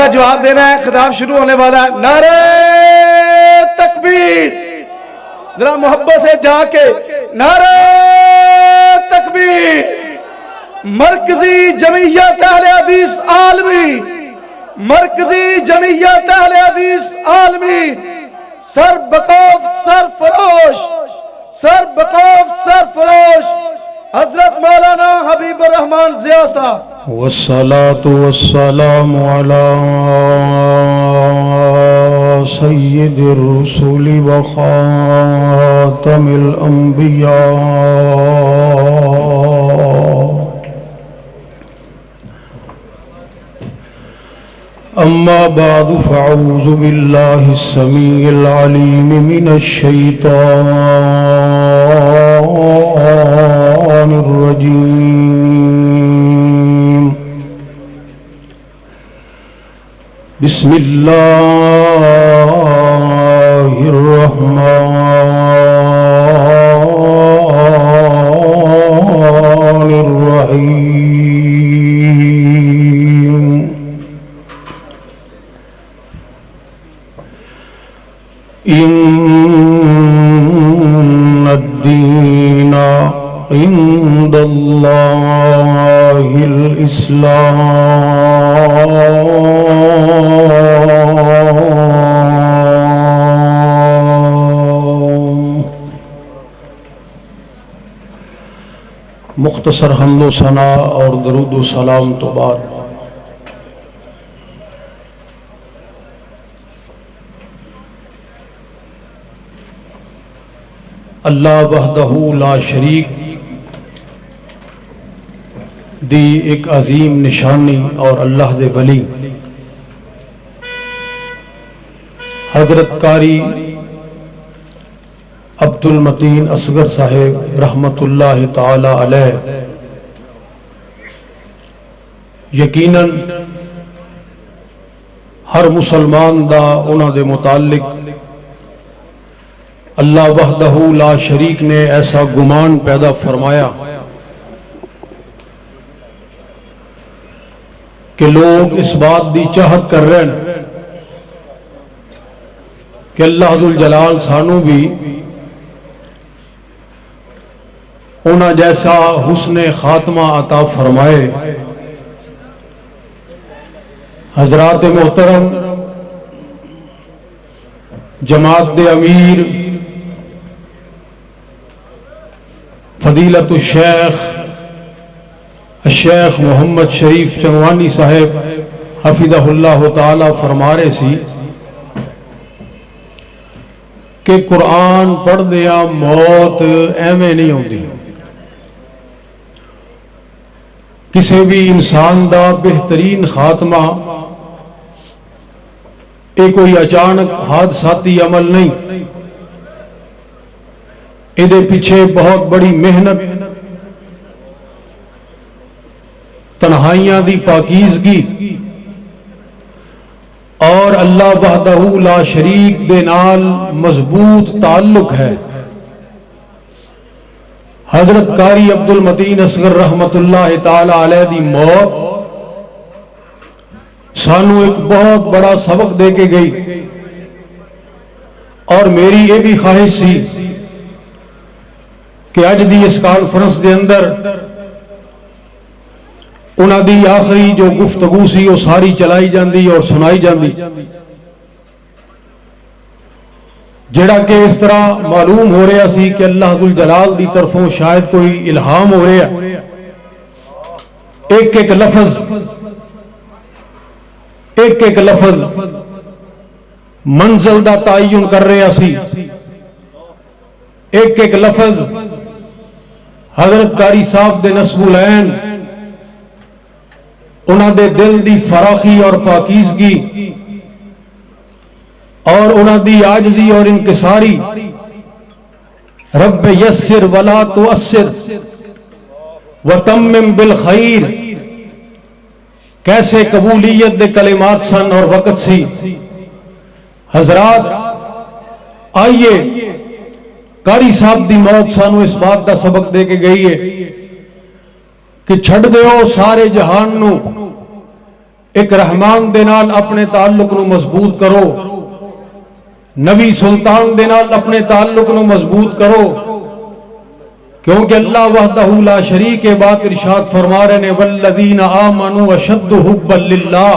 کا جواب دینا ہے. خطاب شروع ہونے والا ہے. نعرہ تکبیر. ذرا محبت سے جا کے نعرہ تکبیر. مرکزی جمعیت اہل حدیث عالمی، مرکزی جمعیت اہل حدیث عالمی، سر بقوف سرفروش، سر بقوف سرفروش حضرت مولانا حبیب الرحمن ضیاء صاحب. والصلاة والسلام على سيد الرسل وخاتم الأنبياء. أما بعد فأعوذ بالله السميع العليم من الشيطان الرجيم. بسم الله الرحمن الرحيم. إن الدين عند الله الإسلام. مختصر حمد و ثنا اور درود و سلام تو بعد اللہ وحدہ لا شریک دی ایک عظیم نشانی اور اللہ دے ولی حضرت قاری عبد المتین اصغر صاحب رحمت اللہ تعالی علیہ یقیناً ہر مسلمان دا انہاں دے متعلق اللہ وحدہ لا شریک نے ایسا گمان پیدا فرمایا کہ لوگ اس بات دی چاہت کر رہے ہیں کہ اللہ ذوالجلال سانو بھی انہاں جیسا حسن خاتمہ عطا فرمائے. حضرات محترم، جماعت دے امیر فضیلت الشیخ محمد شریف چنوانی صاحب حفظہ اللہ تعالی فرما رہے سی کہ قرآن پڑھ دیا موت ایویں نہیں ہوتی. کسی بھی انسان دا بہترین خاتمہ یہ کوئی اچانک حادثاتی عمل نہیں. ادھے پیچھے بہت بڑی محنت، تنہائیاں دی پاکیزگی اور اللہ وحدہ لا شریک دے نال مضبوط تعلق ہے. حضرت قاری عبد المتین اصغر رحمت اللہ تعالی علیہ دی موت سانو ایک بہت بڑا سبق دے کے گئی، اور میری یہ بھی خواہش سی کہ اج دی اس کانفرنس دے اندر انہاں دی آخری جو گفتگو سی وہ ساری چلائی جاندی اور سنائی جاندی، جڑا کہ اس طرح معلوم ہو رہا سی کہ اللہ ذوالجلال دی طرفوں شاید کوئی الہام ہو رہا، ایک ایک لفظ منزل دا تعین کر رہا سی. ایک ایک لفظ حضرت قاری صاحب دے نصب العین انہاں دے دل دی فراخی اور پاکیزگی اور انہاں دی عاجزی اور انکساری، رب یسر ولا تؤثر وتمم بالخیر، کیسے قبولیت دے کلمات سن اور وقت سی. حضرات آئیے، قاری صاحب دی موت سانو اس بات دا سبق دے کے گئی ہے کہ چھڑ دیو سارے جہان نو، ایک رحمان دے نال اپنے تعلق نو مضبوط کرو، نبی سلطان دے نال اپنے تعلق نو مضبوط کرو، کیونکہ اللہ وحدہ لا شریک کے بات ارشاد فرما رہے نے والذین آمنوا اشد حبا للہ،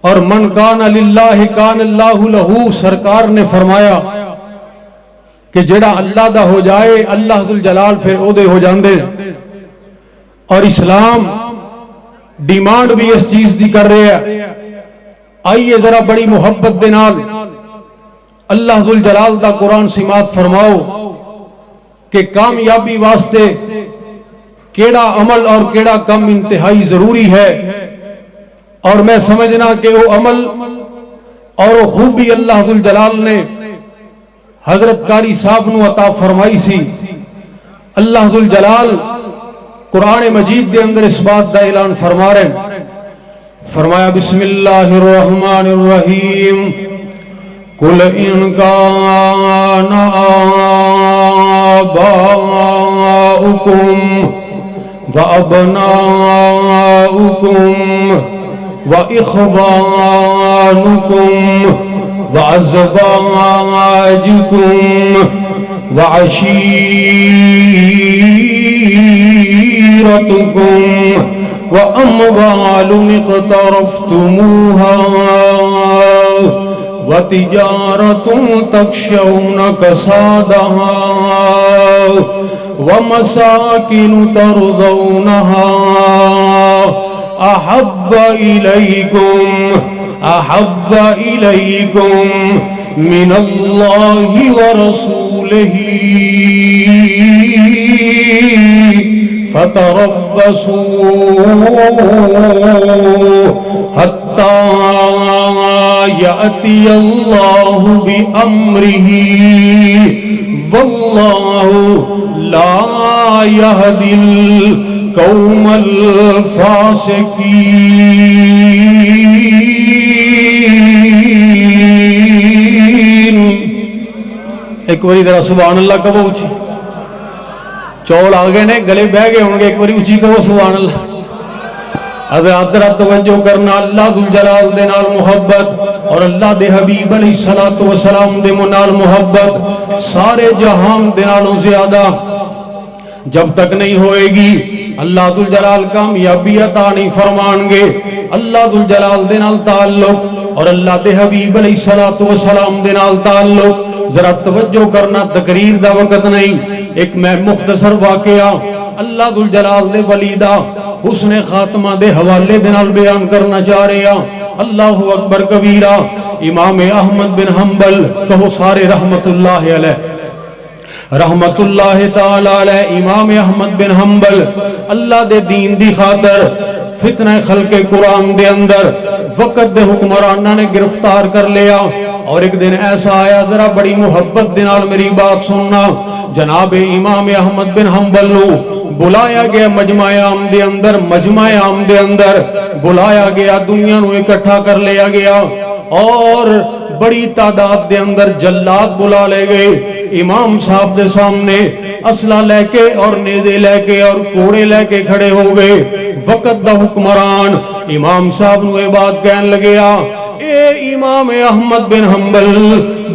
اور من کان للہ کان اللہ لہو، سرکار نے فرمایا کہ جڑا اللہ دا ہو جائے اللہ ذوالجلال پھر او دے ہو جاندے۔ اور اسلام ڈیمانڈ بھی اس چیز دی کر رہے ہیں۔ آئیے ذرا بڑی محبت دے نال اللہ ذوالجلال دا قرآن سماعت فرماؤ کہ کامیابی واسطے کیڑا عمل اور کیڑا کم انتہائی ضروری ہے، اور میں سمجھنا کہ وہ عمل اور وہ خوبی اللہ ذوالجلال نے حضرت قاری صاحب نو عطا فرمائی سی۔ اللہ ذوالجلال قرآن مجید دے اندر اس بات دا اعلان فرما رہے ہیں، فرمایا بسم اللہ الرحمن الرحیم قل ان کان آباؤکم وابناؤکم وإخوانكم وأزواجكم وعشيرتكم وأموال اقترفتموها وتجارة تخشون كسادها ومساكن ترضونها أحب إليكم من الله ورسوله فتربصوا حتى يأتي الله بأمره والله لا يهدي القوم الفاسقين۔ ایک باری ذرا سبحان اللہ کہو اچھی، چول آگے نے گلے بہ گئے ہوں گے، ایک باری اچھی کہو سبحان اللہ۔ حضرات ذرا توجہ کرنا، اللہ ذوالجلال دے نال محبت اور اللہ دے حبیب علیہ الصلوۃ والسلام دے نال محبت سارے جہان دے نالوں زیادہ جب تک نہیں ہوئے گی اللہ ذوالجلال کامیابی عطا نہیں فرمان گے۔ اللہ ذوالجلال دے نال تعلق اور اللہ دے حبیب علیہ الصلوۃ والسلام دے نال تعلق، ذرا توجہ کرنا، تقریر دا وقت نہیں، ایک میں مختصر واقعہ اللہ ذوالجلال دے ولی دا حسن خاتمہ دے حوالے دے نال بیان کرنا چاہ رہے ہیں۔ اللہ اکبر کبیرہ، امام احمد بن حنبل کہو سارے رحمت اللہ علیہ، رحمت اللہ تعالی علیہ، امام احمد بن حنبل اللہ دے دین دی خاطر فتنہ خلق قرآن دے اندر وقت دے حکمرانہ نے گرفتار کر لیا، اور ایک دن ایسا آیا، ذرا بڑی محبت دے نال میری بات سننا، جناب امام احمد بن حنبل نو بلایا گیا مجمع عام دے اندر، مجمع عام دے اندر بلایا گیا، دنیا نو اکٹھا کر لیا گیا، اور بڑی تعداد دے اندر جلاد بلا لے گئے امام صاحب دے سامنے، اسلحہ لے کے اور نیزے لے کے اور کوڑے لے کے کھڑے ہو گئے۔ وقت دا حکمران امام صاحب نو یہ بات کہنے لگیا، اے امام احمد بن حنبل،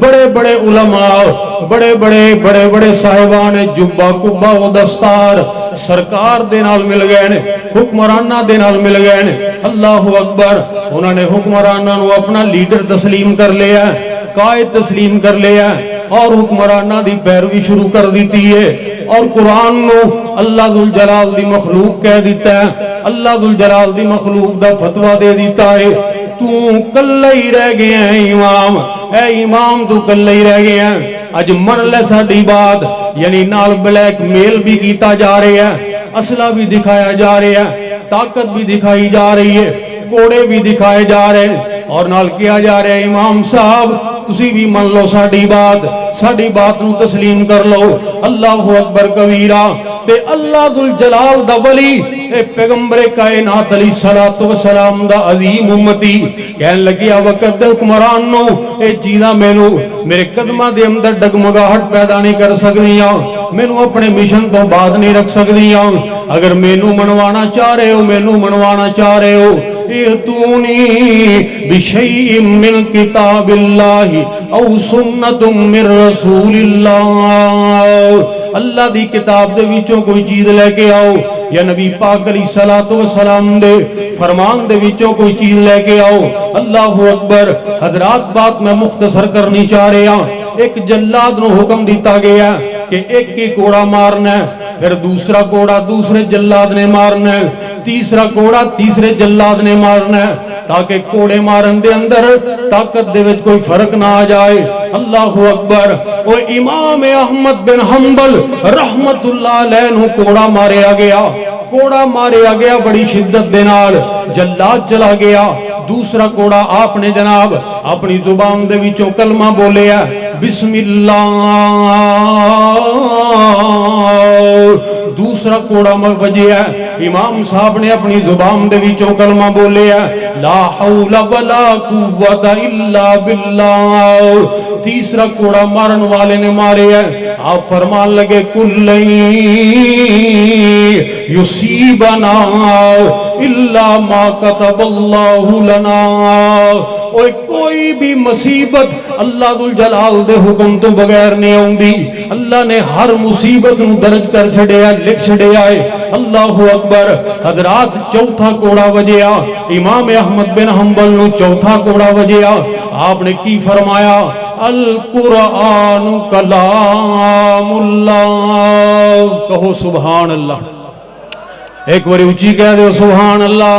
بڑے بڑے علماء، بڑے بڑے صاحبان جبہ کبہ و دستار سرکار دے نال مل گئے نے، حکمرانہ دے نال مل گئے نے۔ اللہ اکبر، انہوں نے حکمرانہ نو اپنا لیڈر تسلیم کر لیا، قائد تسلیم کر لیا، اور حکمرانہ دی پیروی شروع کر دیتی ہے، اور قرآن نو اللہ ذوالجلال دی مخلوق کہہ دیتا ہے، اللہ ذوالجلال دی مخلوق دا فتوہ دے دیتا ہے، تو کلہ ہی رہ گئے ہیں امام، اے امام تو کلہ ہی رہ گئے ہیں، اج من لے ساڈی بات، یعنی نال بلیک میل بھی کیتا جا رہے ہیں، اسلحہ بھی دکھایا جا رہے ہیں، طاقت بھی دکھائی جا رہی ہے، کوڑے بھی دکھائے جا رہے ہیں، اور نال کیا جا رہا ہے امام صاحب تسی بھی من لو ساڈی بات نو تسلیم کر لو۔ اللہ اکبر کبیرہ، تے اللہ ذوالجلال دا ولی اے پیغمبر کائنات علیہ الصلوۃ والسلام دا عظیم امتی کہن لگیا، وقت دے حکمران نو اے چیزاں مینوں میرے قدماں دے اندر ڈگمگاہٹ پیدا نہیں کر سکدیاں، مینوں اپنے مشن تو بعد نہیں رکھ سکدیاں، اگر مینوں منوانا چاہ رہے ہو ائتونی بشیء من کتاب اللہ او سنت من رسول اللہ، اللہ دی کتاب دے وچوں کوئی چیز لے کے آؤ، یا نبی پاک علیہ الصلوۃ والسلام دے فرمان دے وچوں کوئی چیز لے کے آؤ۔ اللہ اکبر۔ حضرات بات میں مختصر کرنی چاہ رہے ہاں۔ ایک جلاد نو حکم دیتا گیا کہ ایک ہی کوڑا مارنا ہے، پھر دوسرا کوڑا دوسرے جلاد نے مارنا ہے، تیسرا کوڑا تیسرے جلاد نے مارنا ہے، تاکہ کوڑے مارن دے اندر طاقت دے وچ کوئی فرق نہ آ جائے۔ اللہ اکبر۔ وہ امام احمد بن حنبل رحمت اللہ علیہ نو کوڑا ماریا گیا، کوڑا ماریا گیا بڑی شدت دے نال، جلاد چلا گیا۔ دوسرا کوڑا آپ نے جناب اپنی زبان دے وچوں کلمہ بولیا، بسم اللہ۔ دوسرا کوڑا بجیا، امام صاحب نے اپنی زبان دے وچوں کلمہ بولیا، لا حول ولا قوت الا باللہ۔ تیسرا کوڑا مارن والے نے مارے ہیں، آپ فرمان لگے کل یصیبنا الا ما کتب اللہ لنا۔ اوے کوئی بھی مصیبت اللہ ذوالجلال دے حکم تو بغیر نہیں آؤندی، اللہ نے ہر مصیبت نو درج کر چھڑیا، لکھ چھڑیا ہے۔ اللہ اکبر۔ حضرات چوتھا کوڑا وجیا، امام احمد بن حنبل نو چوتھا کوڑا وجیا، آپ نے کی فرمایا، القرآن کلام اللہ۔ کہو سبحان اللہ، ایک باری اونچی کہہ دیو سبحان اللہ،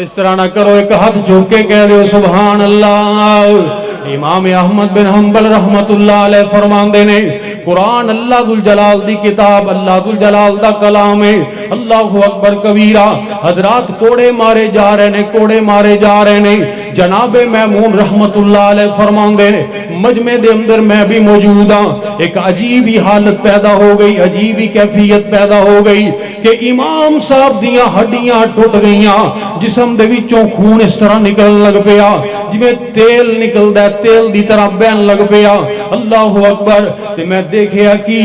اس طرح نہ کرو، ایک ہاتھ جھوک کے کہہ دیو سبحان اللہ۔ امام احمد بن حنبل رحمت اللہ علیہ فرماندے نے قرآن اللہ ذوالجلال دی کتاب، اللہ ذوالجلال دا کلام ہے۔ اللہ اکبر کبیرہ۔ حضرات کوڑے مارے جا رہے نے، کوڑے مارے جا رہے نے۔ جناب میمون رحمت اللہ علیہ فرماندے نے مجمع دے اندر میں بھی موجود ہاں، ایک عجیب ہی حالت پیدا ہو گئی، عجیب ہی کیفیت پیدا ہو گئی کہ امام صاحب دیاں ہڈیاں ٹوٹ گئیاں، جسم دے وچوں خون اس طرح نکل لگ پیا جویں تیل نکلدا ہے، تیل دی طرح بہن لگ پیا۔ اللہ اکبر۔ تے میں دیکھیا کہ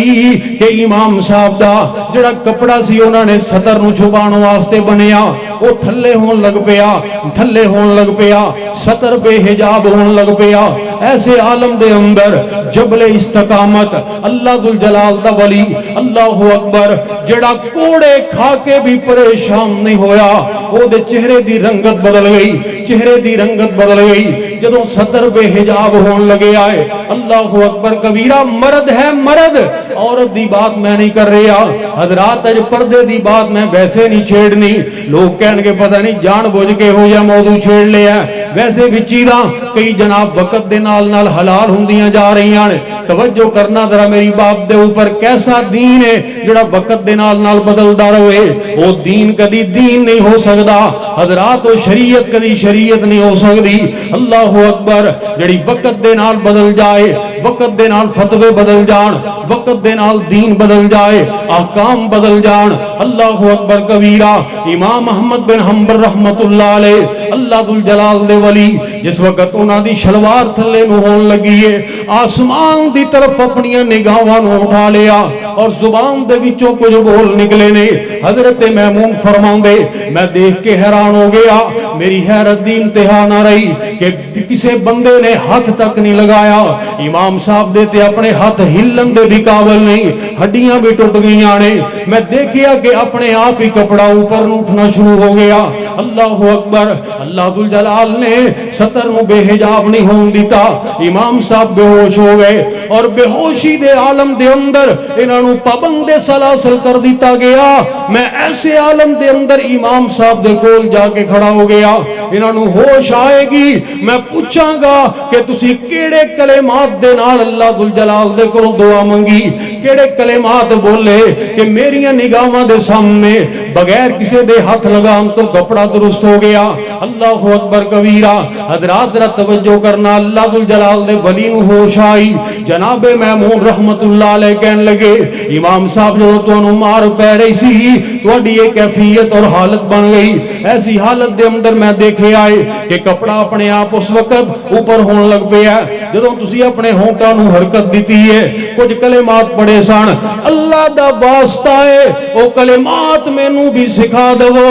امام صاحب دا جڑا کپڑا سی انہاں نے سطر نو چھپان واسطے بنیا، وہ تھلے ہون لگ پیا، تھلے ہون لگ پیا، سطر بے حجاب ہون لگ پیا۔ ایسے عالم دے اندر جبل استقامت اللہ ذوالجلال دا ولی، اللہ اکبر، جڑا کوڑے کھا کے بھی پریشان نہیں ہویا، وہ دے چہرے دی رنگت بدل گئی، چہرے دی رنگت بدل گئی جدوں سطر بے حجاب ہون لگے آئے۔ اللہ اکبر کبیرہ۔ مرد ہے مرد، عورت دی بات میں نہیں کر رہا حضرات، اج پردے دی بات میں ویسے نہیں چھیڑنی، لوگ کہن کے پتہ نہیں جان بوجھ کے ہو یا موضوع چھیڑ لیا، ویسے بھی چیزاں کئی جناب وقت دے نال نال حلال ہوندیاں جا رہی ہیں۔ توجہ کرنا ذرا میری بات دے اوپر، کیسا دین ہے جڑا وقت دے نال نال بدلدا رہے، وہ دین کدی دین نہیں ہو سکدا حضرات، وہ شریعت کدی شریعت نہیں ہو سکدی۔ اللہ اکبر۔ جڑی وقت دے نال بدل جائے، وقت دے نال فتوے بدل جان، وقت دے نال دین بدل جائے، احکام بدل جان۔ اللہ اکبر کبیرہ۔ امام احمد بن حنبل رحمت اللہ علیہ اللہ ذوالجلال دے ولی، جس وقت انہاں دی شلوار تھلے نو ہون لگی ہے، آسمان دی طرف اپنی نگاہاں نو اٹھا لیا اور زبان دے وچوں کچھ بول نکلے نے۔ حضرت میمون فرماندے میں دیکھ کے حیران ہو گیا، میری حیرت دی انتہا نہ رہی کہ کسے بندے نے ہاتھ تک نہیں لگایا۔ امام صاحب دیتے اپنے ہاتھ ہلن دے بھی قابل نہیں، ہڈیاں بھی ٹوٹ گئیاں نے۔ میں دیکھیا کہ اپنے آپ ہی کپڑا اوپر اٹھنا شروع ہو گیا۔ اللہ اکبر۔ اللہ ذوالجلال نے سطر نو بے حجاب نہیں ہون دیتا، امام صاحب بے ہوش ہو گئے، اور بے ہوشی دے عالم دے اندر انہاں نو پابند سلاسل کر دیتا گیا۔ میں ایسے عالم دے اندر امام صاحب دے کول جا کے کھڑا ہو گیا، انہاں نو ہوش آئے گی، میں پوچھاں گا کہ تسی کیڑے کلمات دے نال اللہ ذوالجلال دے کولوں دعا منگی، کیڑے کلمات بولے کہ میریاں نگاہاں دے سامنے بغیر کسے دے ہاتھ لگان تو کپڑا درست ہو گیا۔ اللہ اکبر کبیرہ۔ حضرات ذرا توجہ کرنا، اللہ ذوالجلال دے ولی نو ہوش آئی، جناب میمون رحمت اللہ علیہ کہن لگے امام صاحب جو تانوں مار پے رہی سی، تہاڈی یہ کیفیت اور حالت بن گئی، ایسی حالت دے اندر میں دیکھے آئے کہ کپڑا اپنے آپ اس وقت اوپر ہون لگ پیا، جدوں تسی اپنے ہونٹاں نو حرکت دیتی ہے، کچھ کلمات پڑھے سن، اللہ دا واسطہ ہے او کلمات مینوں بھی سکھا دو۔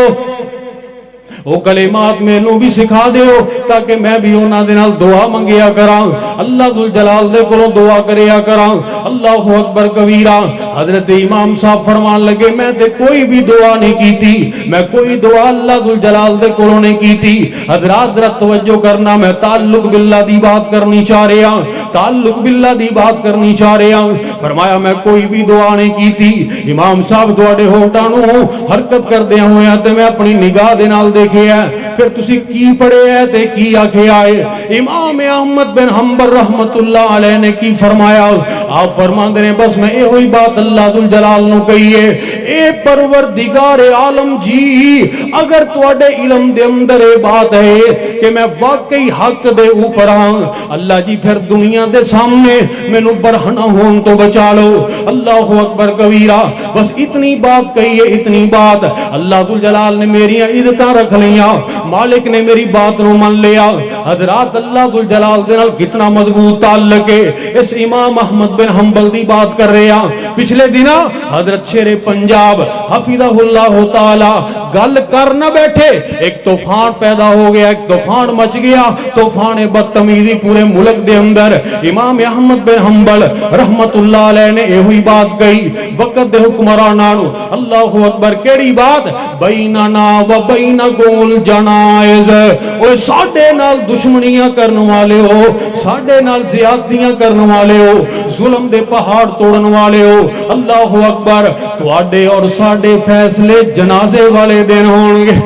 وہ کلمات مینوں بھی سکھا دیو تاکہ میں بھی انہاں دے نال دعا منگیا کراں اللہ ذل جلال دے کولوں دعا کریا کراں اللہ اکبر کبیرہ حضرت امام صاحب فرمان لگے میں تے کوئی بھی دعا نہیں کیتی میں کوئی دعا اللہ ذل جلال دے کولوں نہیں کیتی حضرات ذرا توجہ کرنا میں تعلق باللہ دی بات کرنی چاہ رہا تعلق باللہ دی بات کرنی چاہ رہا فرمایا میں کوئی بھی دعا نہیں کیتی امام صاحب تواڈے ہوٹاں نوں حرکت کردے ہوئے تے میں اپنی نگاہ دے نال دیکھیا پھر تسی کی پڑھے ہے تے کی آکھیا ہے امام احمد بن حنبل رحمت اللہ علیہ نے کی فرمایا آپ فرماندے نے بس میں یہ ہوئی بات اللہ ذل جلال نو کہی ہے اے پروردگار عالم جی اگر تواڈے علم دے اندر یہ بات ہے کہ میں واقعی حق دے اوپر ہاں اللہ جی پھر دنیا دے سامنے مینوں برہنہ ہون تو بچا لو اللہ اکبر کبیرہ بس اتنی بات کہی ہے اتنی بات اللہ ذل جلال نے میری عزتاں رکھ لیاں مالک نے میری بات نو من لیا حضرات اللہ ذل جلال دے نال کتنا مضبوط تعلق ہے اس امام احمد بن حنبل دی بات کر رہے ہیں پچھلے دنوں حضرت شیر پنجاب حفظہ اللہ تعالی گل کر نہ بیٹھے ایک طوفان پیدا ہو گیا ایک طوفان مچ گیا طوفان بدتمیزی پورے ملک دے اندر امام احمد بن حنبل رحمت اللہ علیہ نے یہ ہوئی بات کہی وقت دے حکمراناں نو اللہ اکبر کیڑی بات بیننا و بینکم الجنائز اوے ساڈے نال دشمنیاں کرن والے ہو ساڈے نال زیادتیاں کرن والے ہو ظلم دے پہاڑ توڑن والے ہو اللہ اکبر تواڈے اور ساڈے فیصلے جنازے والے دن ہون گے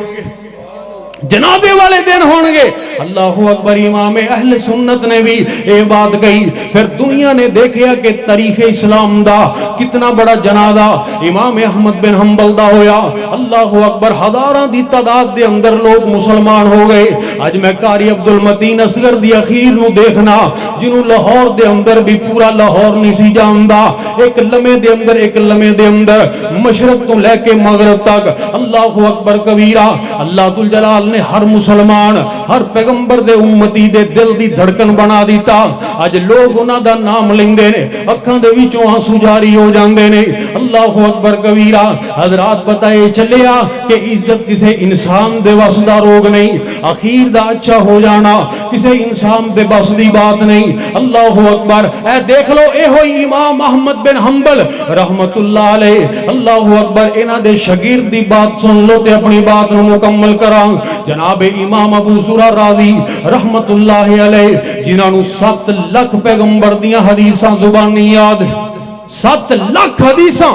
جنازے والے دن ہون گے اللہ اکبر امام اہل سنت نے بھی یہ بات کہی پھر دنیا نے دیکھیا کہ تاریخ اسلام دا کتنا بڑا جنازہ امام احمد بن حنبل دا ہویا اللہ اکبر ہزاراں دی تعداد دے اندر لوگ مسلمان ہو گئے اج میں قاری عبد المتین اصغر دی اخیر نو دیکھنا جنوں لاہور دے اندر بھی پورا لاہور نہیں سی جاندا ایک لمحے دے اندر مشرق تو لے کے مغرب تک اللہ اکبر کبیرہ اللہ ذل جلال نے ہر مسلمان ہر پیغمبر دے امتی دے دل دی دھڑکن بنا دیتا اج لوگ انہاں دا نام لیندے نے اکھاں دے وچوں آنسو جاری ہو جاندے نے اللہ اکبر کبیرہ حضرات بتائے چلیا کہ عزت کسے انسان دے وس دا روگ نہیں اخیر دا اچھا ہو جانا کسے انسان دے بس دی بات نہیں اللہ اکبر اے دیکھ لو اے ہوئی امام احمد بن حنبل رحمت اللہ علیہ اللہ اکبر انہاں دے شاگرد دی بات سن لو تے اپنی بات نو مکمل کراں جناب امام ابو زرع راضی رحمت اللہ علیہ جنہاں نو 7 لاکھ پیغمبر دیاں حدیثاں زبانی یاد 7 لاکھ حدیثاں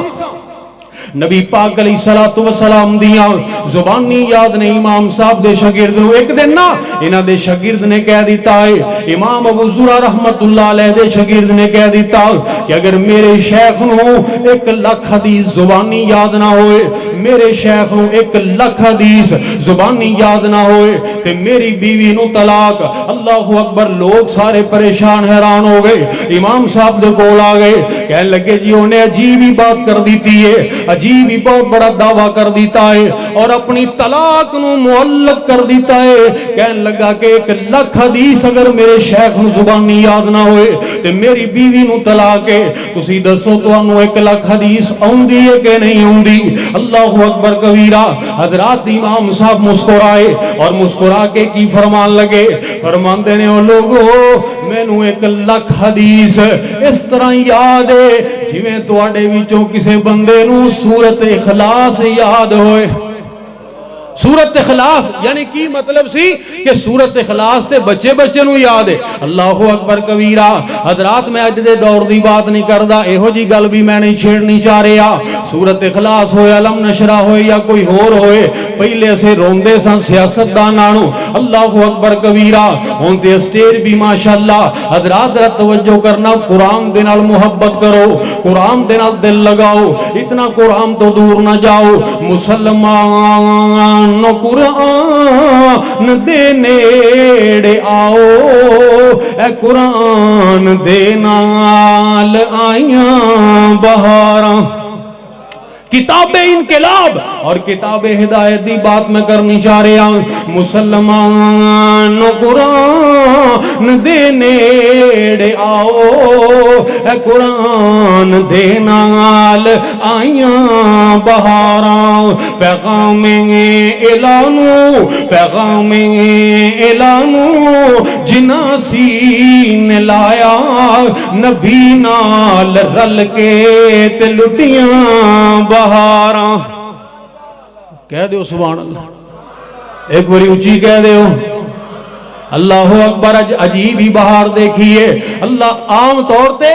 نبی پاک علیہ الصلوۃ والسلام دیاں زبانی یاد نے امام صاحب دے شاگرد نو ایک دن نا انہاں دے شاگرد نے کہہ دیتا ہے امام ابو زرع رحمت اللہ علیہ دے شاگرد نے کہہ دیتا کہ اگر میرے شیخ نو 1 لاکھ حدیث زبانی یاد نہ ہوئے میرے شیخ نو 1 لاکھ حدیث زبانی یاد نہ ہوئے تے میری بیوی نو طلاق اللہ اکبر لوگ سارے پریشان حیران ہو گئے امام صاحب دے کول آ گئے کہنے لگے جی انہیں عجیب ہی بات کر دیتی ہے عجیب ہی بہت بڑا دعویٰ کر دیتا ہے اور اپنی طلاق نو معلق کر دیتا ہے کہنے لگا کہ 1 لاکھ حدیث اگر میرے شیخ نو زبانی یاد نہ ہوئے تے میری بیوی نو طلاق ہے تسی دسو تانوں 1 لاکھ حدیث اوندی ہے کہ نہیں اوندی اللہ اکبر کبیرہ حضرات امام صاحب مسکرائے اور مسکرا کے کی فرمان لگے فرماندے نے او لوگو مینوں 1 لاکھ حدیث اس طرح یاد ہے جویں تواڈے وچوں کسے بندے نو سورت اخلاص یاد ہوئے سورت اخلاص یعنی کی مطلب سی کہ سورت اخلاص تے بچے بچے نو یاد ہے اللہ اکبر کبیرہ حضرات میں اج دے دور دی بات نہیں کردا ایہو جی گل بھی میں نہیں چھیڑنی چاہ رہا سورت اخلاص ہوئے علم نشرہ ہوئے یا کوئی اور ہوئے پہلے سے روندے سن سیاست داناں نو اللہ اکبر کبیرہ ہن تے سٹیج بھی ماشاءاللہ حضرات ذرا توجہ کرنا قرآن دے نال محبت کرو قرآن دے نال دل لگاؤ اتنا قرآن تو دور نہ جاؤ مسلمان نو قرآن دے نیڑے آؤ اے قرآن دے نال آئیاں بہاراں کتاب انقلاب اور کتاب ہدایت دی بات میں کرنی چاہ رہا ہوں مسلمان قرآن دے نیڑے آؤ اے قرآن دے نال آیاں بہاراں پیغام اعلانو جنا سین لایا نبی نال رل کے تے لٹیاں بہاراں کہہ دیو سبحان اللہ ایک باری اونچی کہہ دیو اللہ اکبر عجیب ہی بہار دیکھیے اللہ عام طور تے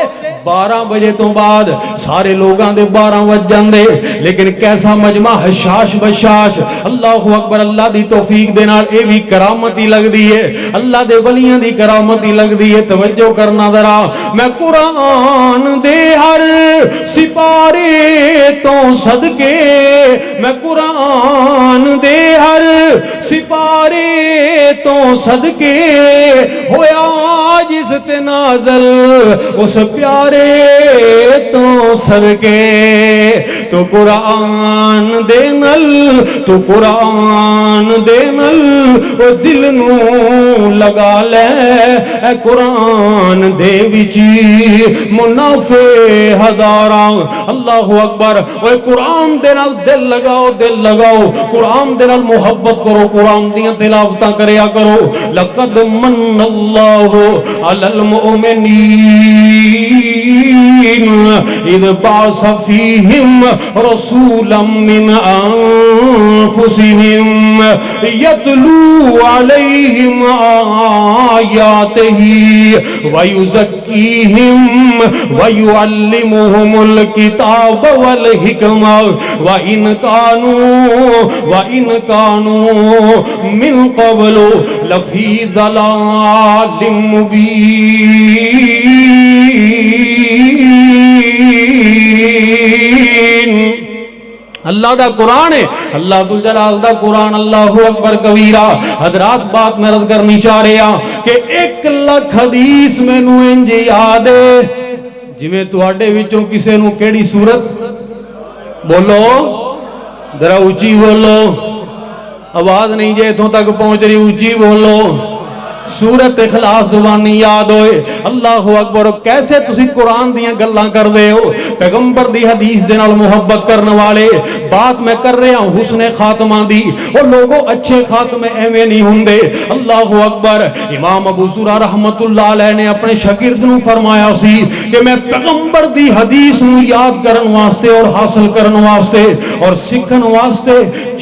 12 بجے تو بعد سارے لوگاں دے 12 بج جاندے لیکن کیسا مجمع حشاش بشاش اللہ اکبر اللہ دی توفیق دے نال اے بھی کرامت ہی لگ دی ہے اللہ دے ولیاں دی کرامت ہی لگ دی ہے توجہ کرنا ذرا میں قرآن دے ہر سپارے تو صدقے میں قرآن دے ہر سپارے تو صدقے ہویا جس تے نازل اس پیارے تو صدقے تو قرآن دے نل او دل نو لگا لے اے قرآن دے وچی منافع ہزاراں اللہ اکبر اے قرآن دے نال دل لگاؤ قرآن دے نال محبت کرو قرآن دیاں تلاوتاں کریا کرو لقد من اللہ علی المؤمنین اذ بعث فیہم رسولا من انفسہم یتلو علیہم آیاتہ ویزکیہم ویعلمہم الکتاب والحکمہ وَإِن كانوا من قبل لفی ضلال مبین اللہ دا قرآن ہے اللہ ذوالجلال دا قرآن اللہ اکبر کبیرہ حضرات بات میں رد کرنی چاہ رہے ہیں کہ 1 لاکھ حدیث میں نو انج یاد ہے جویں تواڈے وچوں کسے نو کیڑی سورت بولو ذرا اونچی بولو آواز نہیں جے اتھوں تک پہنچ رہی اونچی بولو سورت اخلاص زبانی یاد ہوئے اللہ اکبر کیسے تسی قرآن دیاں گلاں کر دے ہو پیغمبر دی حدیث دے نال محبت کرنے والے بات میں کر رہا ہوں حسن خاتمہ دی اور لوگوں اچھے خاتمے ایویں نہیں ہوندے اللہ اکبر امام ابو زرع رحمت اللہ علیہ نے اپنے شاگرد نو فرمایا سی کہ میں پیغمبر دی حدیث نو یاد کرن واسطے اور حاصل کرن واسطے اور سکھن واسطے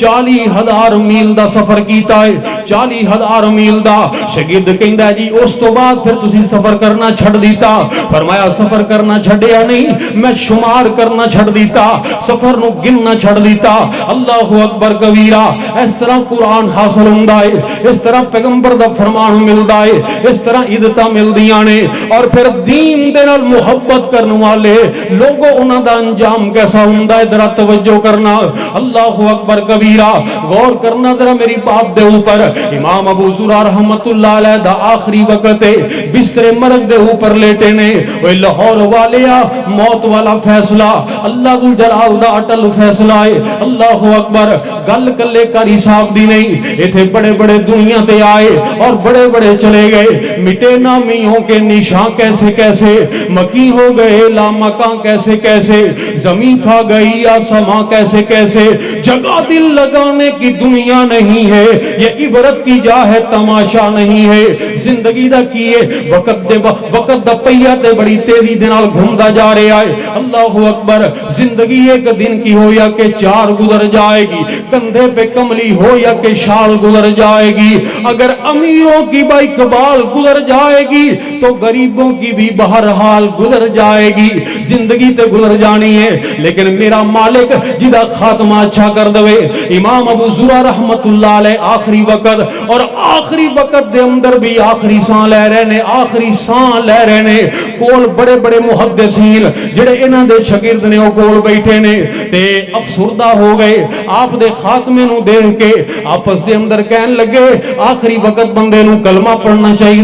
40,000 میل دا سفر کیتا ہے 40,000 میل دا شاگرد کہندا جی اس تو بعد پھر تسی سفر کرنا چھڑ دیتا فرمایا سفر کرنا چھڑیا نہیں میں شمار کرنا چھڑ دیتا سفر نو گننا چھڑ دیتا اللہ اکبر کبیرہ اس طرح قرآن حاصل ہوندا ہے اس طرح پیغمبر دا فرمان ملدا ہے اس طرح عزتاں ملدیاں نے اور پھر دین دے نال محبت کرن والے لوگوں انہاں دا انجام کیسا ہوندا ہے ذرا توجہ کرنا اللہ اکبر کبیرہ غور کرنا ذرا میری بات دے اوپر امام ابو زرع رحمت اللہ علیہ دا آخری وقت ہے بستر مرگ دے اوپر لیٹے نے وہ لاہور والیا موت والا فیصلہ اللہ ذوالجلال دا اٹل فیصلہ ہے اللہ اکبر گل کلے کاری صاحب دی نہیں ایتھے بڑے بڑے دنیا تے آئے اور بڑے بڑے چلے گئے مٹے نامیوں کے نشان کیسے کیسے مکی ہو گئے لامکاں کیسے کیسے زمین کھا گئی آسماں کیسے کیسے جگہ دل لگانے کی دنیا نہیں ہے یہ عبرت کی جا ہے تماشا نہیں ہے زندگی دا کیے وقت دا پہیا تے بڑی تیزی دے نال گھومدا جا رہا ہے اللہ اکبر زندگی ایک دن کی ہو یا کہ 4 گزر جائے گی کندھے پہ کملی ہو یا کہ شال گزر جائے گی اگر امیروں کی بااقبال گزر جائے گی تو غریبوں کی بھی بہرحال گزر جائے گی زندگی تے گزر جانی ہے لیکن میرا مالک جدا خاتمہ اچھا کر دوے امام ابو زرع رحمت اللہ علیہ آخری وقت اور آخری وقت دے اندر بھی آخری سان لے رہے نے آخری سان لے رہے نے کول بڑے بڑے محدثین جڑے انہاں دے شاگرد نے او کول بیٹھے نے تے افسردہ ہو گئے آپ دے خاتمے نو دیکھ کے آپس دے اندر کہن لگے آخری وقت بندے نو کلمہ پڑھنا چاہیے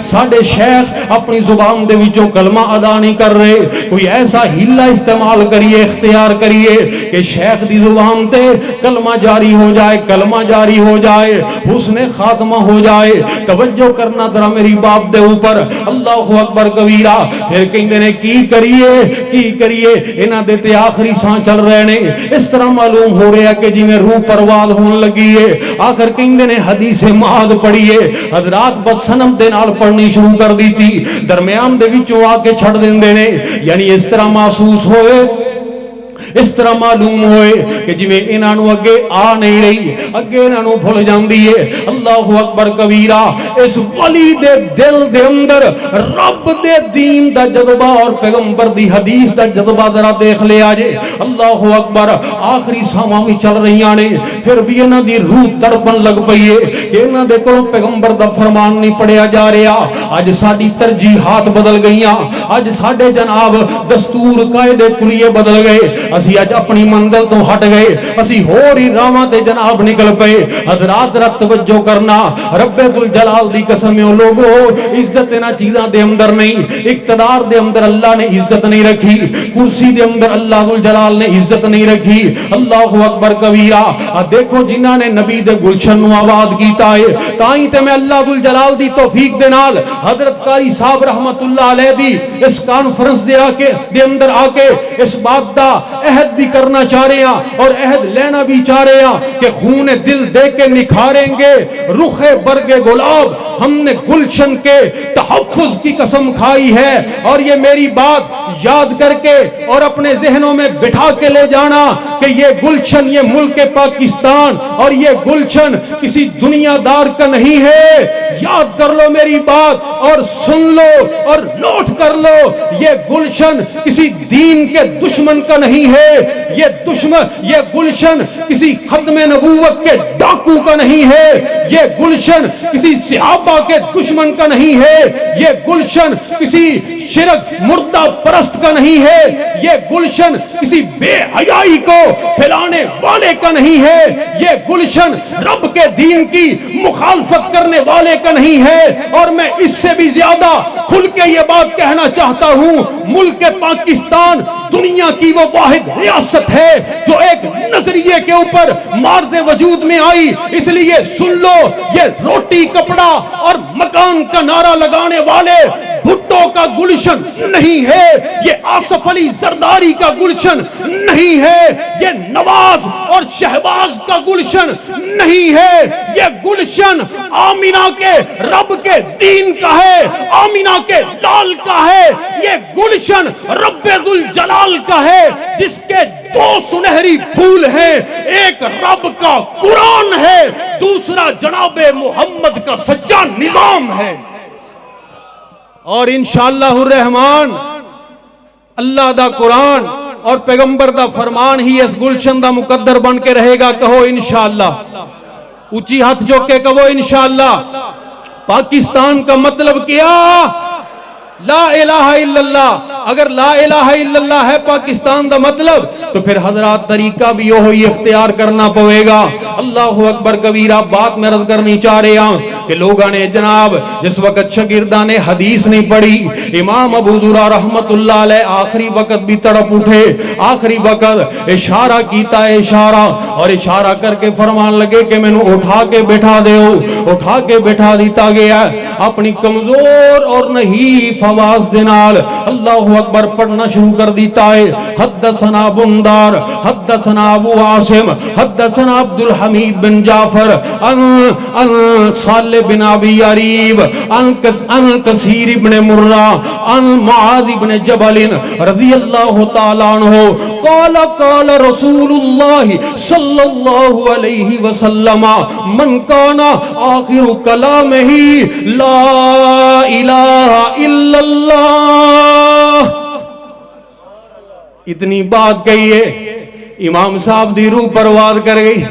ساڈے شیخ اپنی زبان دے وچوں کلمہ ادا نہیں کر رہے کوئی ایسا ہیلا استعمال کریے اختیار کریے کہ شیخ دی زبان تے کلمہ جاری ہو جائے کلمہ جاری ہو جائے حسن خاتمہ ہو جائے توجہ کرنا ذرا میری بات دے اوپر، اللہ اکبر کبیرہ۔ پھر کہندے نے کی کریے انہاں دے تے آخری سان چل رہے نے، اس طرح معلوم ہو رہا کہ جی میں روح پرواز ہون لگی ہے۔ آخر کہندے نے حدیث معاد پڑھیے، حضرات بس صنم دے نال پڑھنی شروع کر دی تھی، درمیان دے وچوں آ کے چھڑ دیندے نے، یعنی اس طرح محسوس ہوئے، اس طرح معلوم ہوئے کہ جی میں انہاں نو اگے آ نہیں رہی، اگے انہاں نو بھول جاندی ہے۔ اللہ اکبر کبیرہ۔ اس ولی دے دل دے اندر رب دے دین دا جذبہ اور پیغمبر دی حدیث دا جذبہ ذرا دیکھ لے آجے۔ اللہ اکبر۔ آخری ساواں بھی چل رہیاں نے، پھر بھی انہاں دی روح تڑپن لگ پئی ہے کہ انہاں دے کولوں پیغمبر دا فرمان نہیں پڑھیا جا رہا۔ اج ساڈی ترجیحات بدل گئیاں، اج ساڈے جناب دستور قاعدے کلیے بدل گئے، اسی اج اپنی منزل تو ہٹ گئے، اسی ہور ہی راواں تے جناب نکل پئے۔ حضرات ذرا توجہ کرنا، رب ذوالجلال دی قسم ہے لوگو، عزت انہاں چیزاں دے اندر نہیں، اقتدار دے اندر اللہ نے عزت نہیں رکھی، کرسی دے اندر اللہ ذوالجلال نے عزت نہیں رکھی۔ اللہ اکبر کبیرہ۔ دیکھو جنہاں نے نبی دے گلشن نو آباد کیتا ہے، تائیں تے میں اللہ ذوالجلال دی توفیق دے نال حضرت قاری صاحب رحمت اللہ علیہ دی اس کانفرنس دے اندر آ کے اس بات دا عہد بھی کرنا چاہ رہے ہیں اور عہد لینا بھی چاہ رہے ہیں کہ خون دل دے کے نکھاریں گے رخ برگ گلاب، ہم نے گلشن کے تحفظ کی قسم کھائی ہے۔ اور یہ میری بات یاد کر کے اور اپنے ذہنوں میں بٹھا کے لے جانا کہ یہ گلشن، یہ ملک پاکستان اور یہ گلشن کسی دنیا دار کا نہیں ہے۔ یاد کر لو میری بات اور سن لو اور نوٹ کر لو، یہ گلشن کسی دین کے دشمن کا نہیں ہے، یہ گلشن کسی ختم نبوت کے ڈاکو کا نہیں ہے، یہ گلشن کسی صحابہ کے دشمن کا نہیں ہے، یہ گلشن کسی شرک مردہ پرست کا نہیں ہے، یہ گلشن کسی بے حیائی کو پھیلانے والے کا نہیں ہے، یہ گلشن رب کے دین کی مخالفت کرنے والے کا نہیں ہے۔ اور میں اس سے بھی زیادہ کھل کے یہ بات کہنا چاہتا ہوں، ملک پاکستان دنیا کی وہ واحد ریاست ہے جو ایک نظریے کے اوپر مارد وجود میں آئی۔ اس لیے سن لو، یہ روٹی کپڑا اور مکان کا نعرہ لگانے والے بھٹو کا گلشن نہیں ہے، یہ آصف علی زرداری کا گلشن نہیں ہے، یہ نواز اور شہباز کا گلشن نہیں ہے، یہ گلشن آمینہ کے رب کے دین کا ہے، آمینہ کے لال کا ہے، یہ گلشن رب ذوالجلال کا ہے جس کے دو سنہری پھول ہیں، ایک رب کا قرآن ہے، دوسرا جناب محمد کا سچا نظام ہے۔ اور انشاءاللہ الرحمن اللہ دا قرآن اور پیغمبر دا فرمان ہی اس گلشن دا مقدر بن کے رہے گا۔ کہو انشاءاللہ، اونچی ہاتھ جو کے کہو انشاءاللہ۔ پاکستان کا مطلب کیا؟ لا الہ الا اللہ۔ اگر لا الہ الا اللہ ہے پاکستان دا مطلب، تو پھر حضرات طریقہ بھی وہی اختیار کرنا پوے گا۔ اللہ اکبر کبیرہ۔ بات میں عرض کرنی چاہ رہے ہیں کہ لوگاں نے جناب جس وقت شاگرداں نے حدیث نہیں پڑھی، امام ابو ذرہ رحمت اللہ علیہ آخری وقت بھی تڑپ اٹھے، آخری وقت اشارہ کیتا ہے، اشارہ، اور اشارہ کر کے فرمان لگے کہ میں نے اٹھا کے بٹھا دے ہو، اٹھا کے بٹھا دیتا گیا اپنی کمزور اور نحیف آواز دینال اللہ اکبر پڑھنا شروع کر دیتا ہے۔ حدثنا بندار، حدثنا ابو عاصم، حدثنا عبد الحمید بن جعفر، عن صالح بن ابی عریب، عن کثیر بن مرہ، عن معاذ بن جبل رضی اللہ تعالیٰ عنہ قال قال رسول اللہ صلی اللہ علیہ وسلم من کان آخر کلامہ لا الہ الا اللہ۔ اتنی بات کہی ہے، امام صاحب دی روح پرواز کر گئی،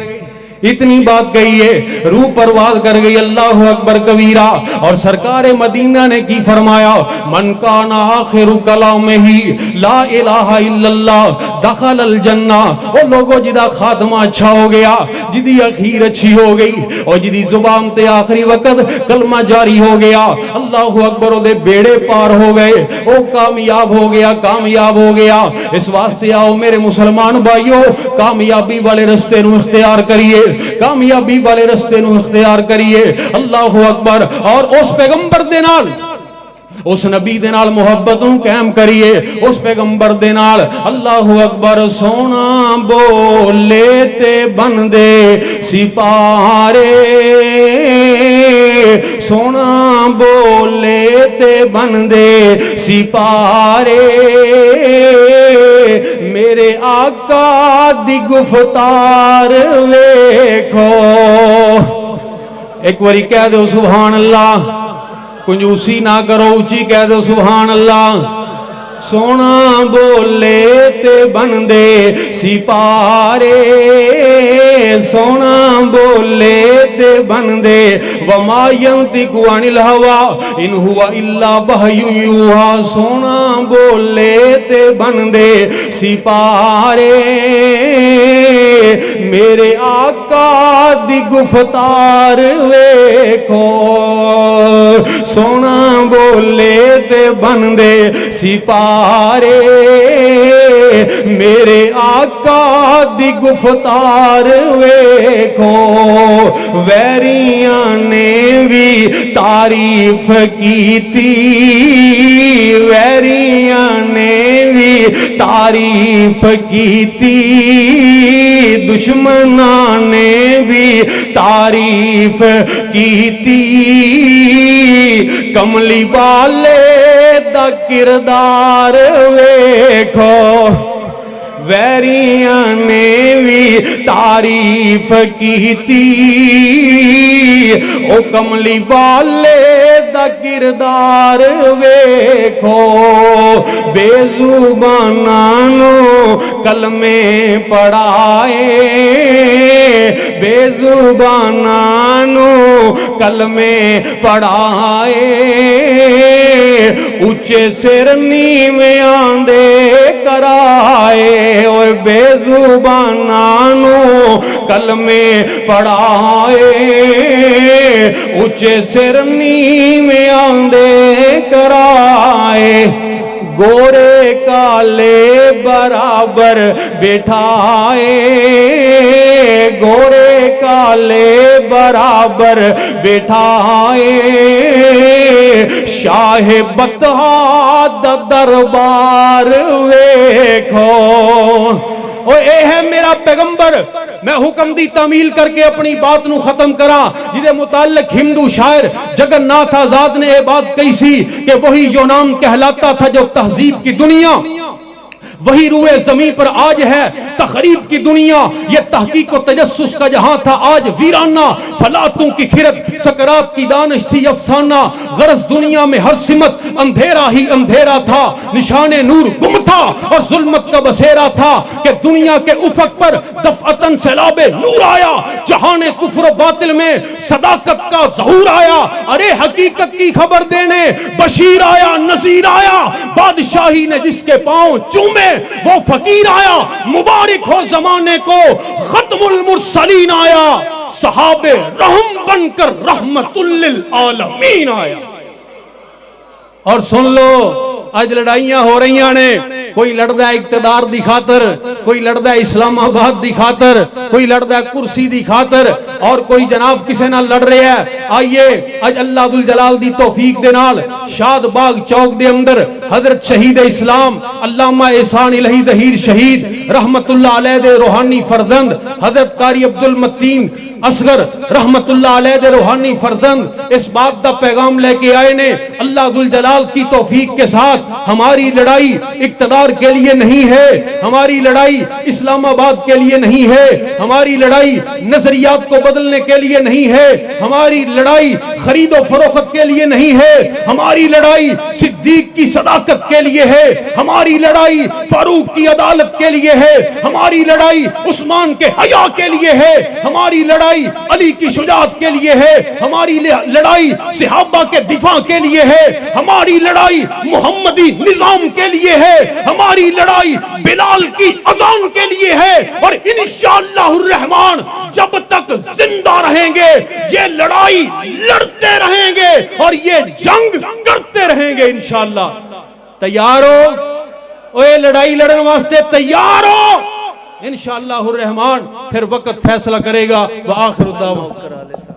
اتنی بات کہی ہے، روح پرواز کر گئی۔ اللہ اکبر کبیرہ۔ اور سرکار مدینہ نے کی فرمایا، من کان آخر کلامہ لا الہ الا اللہ دخل الجنہ۔ وہ لوگوں جدا خاتمہ اچھا ہو گیا، جدی اخیر اچھی ہو گئی، اور جدی زبان تے آخری وقت کلمہ جاری ہو گیا، اللہ اکبر، دے بیڑے پار ہو گئے، وہ کامیاب ہو گیا، کامیاب ہو گیا۔ اس واسطے آؤ میرے مسلمان بھائیو، کامیابی والے رستے نو اختیار کریے۔ کامیابی والے رستے نو اختیار کریے. اللہ اکبر. اور اس پیغمبر دے نال اس نبی دے نال محبت نو قائم کریے, اس پیغمبر دے نال. اللہ اکبر. سونا بولے تے بندے سپارے, سونا بولے تے بندے سپارے, میرے آقا دی گفتار ویکھو. ایک باری کہہ دو سبحان اللہ, کنجوسی نہ کرو, اونچی کہہ دو سبحان اللہ. سونا بولے تے بندے سپارے, سونا بولے تے بندے. وما ينطق عن الهوى ان هو الا وحی یوحی. سونا بولے تے بندے سپارے, میرے آقا دی گفتار ویکھو. سونا بولے تے بندے سپارے, میرے آقا دی گفتار ویکھو. ویریاں نے بھی تعریف کیتی, ویریاں نے بھی تعریف کیتی, دشمناں نے بھی تعریف کیتی. کملی والے دا کردار ویکھو, ویریاں نے بھی تعریف کیتی. او کملی والے دا کردار ویکھو. بے زباناں نو کلمے پڑھائے, بے زباناں نو کلمے پڑھائے. اونچے سر نیویاں دے کرائے, اوے بے زباناں نو کلمے پڑھائے. اونچے سر نیویاں دے کرائے. گورے کالے برابر بٹھائے, گورے کالے برابر بٹھائے. شاہ بطحا دا دربار ویکھو. او اے ہے میرا پیغمبر. میں حکم دی تعمیل کر کے اپنی بات نو ختم کراں. جدے متعلق ہندو شاعر جگن ناتھ آزاد نے یہ بات کہی سی کہ وہی یونان کہلاتا تھا جو تہذیب کی دنیا, وہی روئے زمین پر آج ہے تخریب کی دنیا. یہ تحقیق و تجسس کا جہاں تھا آج ویرانہ. فلاتوں کی کھرت سکرات کی دانش تھی افسانہ. غرض دنیا میں ہر سمت اندھیرا ہی اندھیرا تھا. نشان نور گم تھا اور ظلمت کا بسیرا تھا کہ دنیا کے افق پر دفعتاً سیلاب نور آیا. جہان کفر و باطل میں صداقت کا ظہور آیا. ارے حقیقت کی خبر دینے بشیر آیا, نذیر آیا. بادشاہی نے جس کے پاؤں چومے وہ فقیر آیا. مبارک ہو زمانے کو ختم المرسلین آیا. صحاب رحم بن کر رحمت للعالمین آیا. اور سن لو, آج لڑائیاں ہو رہی ہیں. کوئی لڑدا ہے اقتدار دی خاطر, کوئی لڑدا ہے اسلام آباد دی خاطر, کوئی لڑدا ہے کرسی دی خاطر, اور کوئی جناب کسے نہ لڑ رہے ہیں. آئیے اج اللہ ذوالجلال دی توفیق دے نال شاد باغ چوک دے اندر حضرت شہید اسلام علامہ احسان الہی ظہیر شہید رحمت اللہ علیہ دے روحانی فرزند حضرت قاری عبدالمتین اصغر رحمت اللہ علیہ دے روحانی فرزند اس بات دا پیغام لے کے آئے نے. اللہ ذوالجلال کی توفیق کے ساتھ ہماری لڑائی اقتدار کے لیے نہیں ہے, ہماری لڑائی اسلام آباد کے لیے نہیں ہے, ہماری لڑائی نظریات کو بدلنے کے لیے نہیں ہے, ہماری لڑائی خرید و فروخت کے لیے نہیں ہے, ہماری لڑائی صدیق کی صداقت کے لیے ہے, ہماری لڑائی فاروق کی عدالت کے لیے ہے, ہماری لڑائی عثمان کے حیا کے لیے ہے, ہماری لڑائی علی کی شجاعت کے لیے ہے, ہماری لڑائی صحابہ کے دفاع کے لیے ہے, ہماری لڑائی محمدی نظام کے لیے ہے, ہماری لڑائی بلال کی اذان کے لیے ہے. اور انشاءاللہ الرحمن جب تک زندہ رہیں گے یہ لڑائی لڑتے رہیں گے اور یہ جنگ کرتے رہیں گے انشاءاللہ. تیار ہو؟ اوے لڑائی لڑن واسطے تیار ہو؟ انشاءاللہ الرحمن پھر وقت فیصلہ کرے گا. وآخر الدعوان